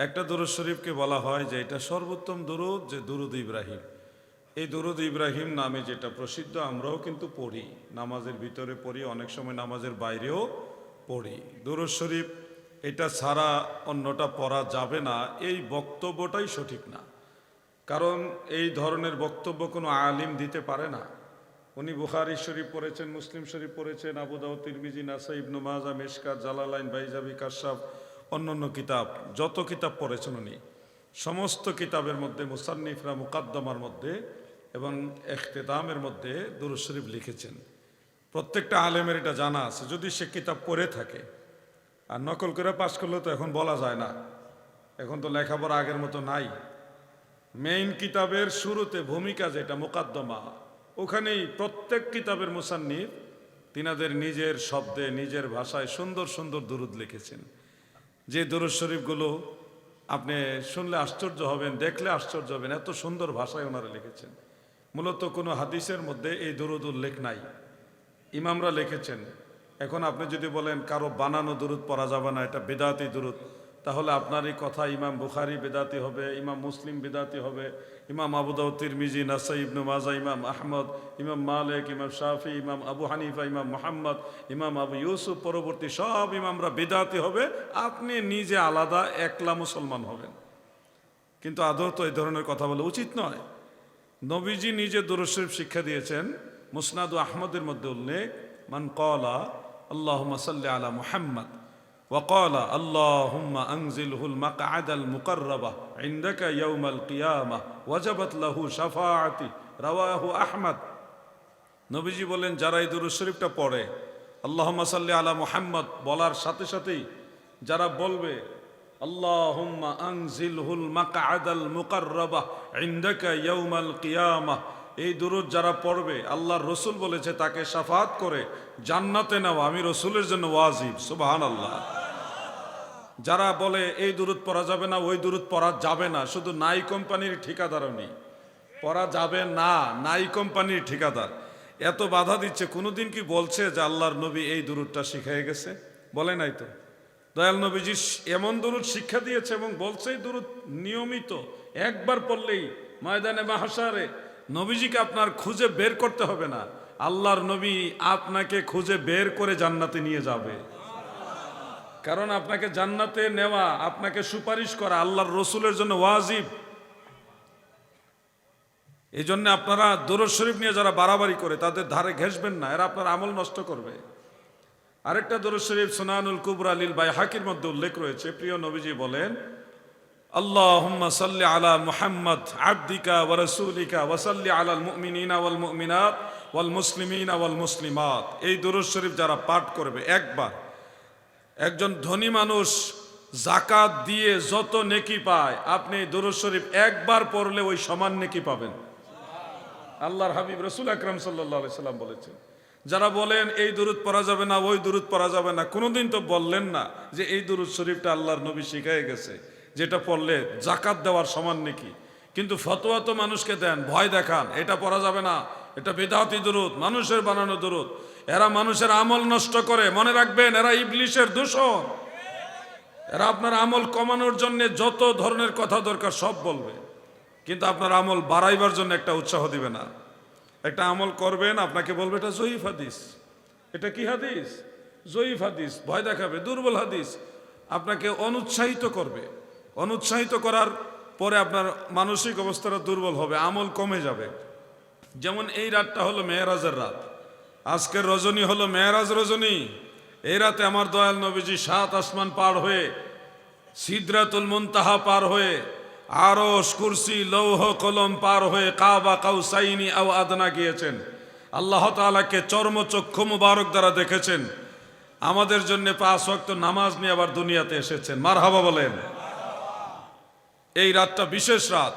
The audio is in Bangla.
একটা দুরূদ শরীফকে বলা হয় যে এটা সর্বোত্তম দুরূদ, যে দুরূদ ইব্রাহিম। এই দুরূদ ইব্রাহিম নামে যেটা প্রসিদ্ধ, আমরাও কিন্তু পড়ি, নামাজের ভিতরে পড়ি, অনেক সময় নামাজের বাইরেও পড়ি। দুরূদ শরীফ এটা ছাড়া অন্যটা পড়া যাবে না, এই বক্তব্যটাই সঠিক না। কারণ এই ধরনের বক্তব্য কোনো আলিম দিতে পারে না। উনি বুখারী শরীফ পড়েছেন, মুসলিম শরীফ পড়েছেন, আবু দাউদ, তিরমিজি, নাসাই, ইবনে মাজাহ, মিশকাত, জালালাইন, বাইজাবি, কাশাফ, অন্যান্য কিতাব, যত কিতাব পড়েছেন উনি, সমস্ত কিতাবের মধ্যে মুসান্নিফরা মুকাদ্দমার মধ্যে এবং ইখতিতামের মধ্যে দুরূদ শরীফ লিখেছেন। প্রত্যেকটা আলেমের এটা জানা আছে, যদি সে কিতাব পড়ে থাকে। আর নকল করে পাশ করলে তো এখন বলা যায় না, এখন তো লেখাপড়া আগের মতো নাই। মেইন কিতাবের শুরুতে ভূমিকা যেটা মুকাদ্দমা, ওখানেই প্রত্যেক কিতাবের মুসান্নিফ তিনাদের নিজের শব্দে, নিজের ভাষায় সুন্দর সুন্দর দুরূদ লিখেছেন। যে দুরূদ শরীফগুলো আপনি শুনলে আশ্চর্য হবেন, দেখলে আশ্চর্য হবেন, এত সুন্দর ভাষায় ওনারা লিখেছেন। মূলত কোনো হাদিসের মধ্যে এই দুরূদ উল্লেখ নাই, ইমামরা লিখেছেন। এখন আপনি যদি বলেন কারো বানানো দুরূদ পড়া যাবে না, এটা বেদাতি দুরূদ, তাহলে আপনার এই কথা ইমাম বুখারী বেদাতি হবে, ইমাম মুসলিম বেদাতি হবে, ইমাম আবু দাউদ, তিরমিজি, নাসাই, ইবনে মাজাহ, ইমাম আহমদ, ইমাম মালিক, ইমাম শাফি, ইমাম আবু হানিফা, ইমাম মুহাম্মদ, ইমাম আবু ইউসুফ, পরবর্তী সব ইমামরা বেদাতি হবে, আপনি নিজে আলাদা একলা মুসলমান হবেন। কিন্তু আদৌ তো এই ধরনের কথা বলা উচিত নয়। নবীজি নিজে দুরূদ শরীফ শিক্ষা দিয়েছেন। মুসনাদ আহমদের মধ্যে উল্লেখ, মান ক্বালা আল্লাহুম্মা সাল্লি আলা মুহাম্মদ ওয়া ক্বালা আল্লাহুম্মা আনজিলহুল মাকআদাল মুকাররাবা ইনদাকা ইয়াউমাল কিয়ামাহ ওয়াজাবাত লাহু শাফাআতি, রাওয়াহু আহমদ। নবীজি বলেন, যারা এই দুরূদ শরীফটা পড়ে, আল্লাহুম্মা সাল্লি আলা মুহাম্মদ বলার সাথে সাথেই যারা বলবে আল্লাহুম্মা আনজিলহুল মাকআদাল মুকাররাবা ইনদাকা ইয়াউমাল কিয়ামাহ, এই দুরূদ যারা পড়বে, আল্লাহর রসুল বলেছে তাকে শাফাত করে জান্নাতে নেওয়া আমি রসুলের জন্য ওয়াজিব। সুবহানাল্লাহ। যারা বলে এই দুরূদ পড়া যাবে না, ওই দুরূদ পড়া যাবে না, শুধু নাই কোম্পানির ঠিকাদারও নেই, পড়া যাবে না, নাই কোম্পানির ঠিকাদার এত বাধা দিচ্ছে। কোনোদিন কি বলছে যে আল্লাহর নবী এই দুরূদটা শিখিয়ে গেছে? বলে নাই তো। দয়াল নবীজি এমন দুরূদ শিক্ষা দিয়েছে এবং বলছে এই দুরূদ নিয়মিত একবার পড়লেই ময়দানে মাহশারে নবীজিকে আপনার খুঁজে বের করতে হবে না, আল্লাহর নবী আপনাকে খুঁজে বের করে জান্নাতে নিয়ে যাবে। কারণ আপনাকে জান্নাতে নেওয়া, আপনাকে সুপারিশ করা আল্লাহর রসুলের জন্য ওয়াজিব। এই জন্য আপনারা দুরূদ শরীফ নিয়ে যারা বাড়াবাড়ি করে তাদের ধারে ঘেঁষবেন না, এরা আপনার আমল নষ্ট করবে। আরেকটা দুরূদ শরীফ সুনানুল কুবরা লিল বাইহাকির মধ্যে উল্লেখ রয়েছে। প্রিয় নবীজি বলেন, আল্লাহুম্মা সাল্লি আলা মুহাম্মদ আবদিকা ওয়া রাসূলিকা ওয়া সাল্লি আলাল মুমিনিনা ওয়াল মুমিনাত ওয়াল মুসলিমিনা ওয়াল মুসলিমাত। এই দুরূদ শরীফ যারা পাঠ করবে একবার, একজন ধনী মানুষ যাকাত দিয়ে যত নেকি পায়, আপনি এই দুরূদ শরীফ একবার পড়লে ওই সমান নেকি পাবেন। আল্লাহর হাবিব রাসূল আকরাম সাল্লাল্লাহু আলাইহি সাল্লাম বলেছেন। যারা বলেন এই দুরূদ পড়া যাবে না, ওই দুরূদ পড়া যাবে না, কোনোদিন তো বললেন না যে এই দুরূদ শরীফটা আল্লাহর নবী শিখিয়ে গেছে, যেটা পড়লে যাকাত দেওয়ার সমান নাকি। কিন্তু ফতোয়া তো মানুষকে দেন, ভয় দেখান, এটা পড়া যাবে না, এটা বেদাতি দুরূদ, মানুষের বানানো দুরূদ। এরা মানুষের আমল নষ্ট করে। মনে রাখবেন, এরা ইবলিশের দূষণ। এরা আপনার আমল কমানোর জন্য যত ধরনের কথা দরকার সব বলবে, কিন্তু আপনার আমল বাড়াইবার জন্য একটা উৎসাহ দিবে না। একটা আমল করবেন, আপনাকে বলবে এটা জয়ীফ হাদিস, এটা কি হাদিস? জয়ীফ হাদিস, ভয় দেখাবে, দুর্বল হাদিস, আপনাকে অনুৎসাহিত করবে। অনুৎসাহিত করার পরে আপনার মানসিক অবস্থাটা দুর্বল হবে, আমল কমে যাবে। যেমন এই রাতটা হলো মেরাজের রাত, আজকের রজনী হলো মেরাজ রজনী। এই রাতে আমার দয়াল নবীজি 7 আসমান পার হয়ে, সিদরাতুল মুনতাহা পার হয়ে, আরশ, কুরসি, লৌহ কলম পার হয়ে কাবা কাউসাইনি আও আদনা গিয়েছেন। আল্লাহ তাআলাকে চর্মচক্ষু মুবারক দ্বারা দেখেছেন। আমাদের জন্য 5 ওয়াক্ত নামাজ নিয়ে আবার দুনিয়াতে এসেছেন। মারহাবা বলেন। এই রাতটা বিশেষ রাত।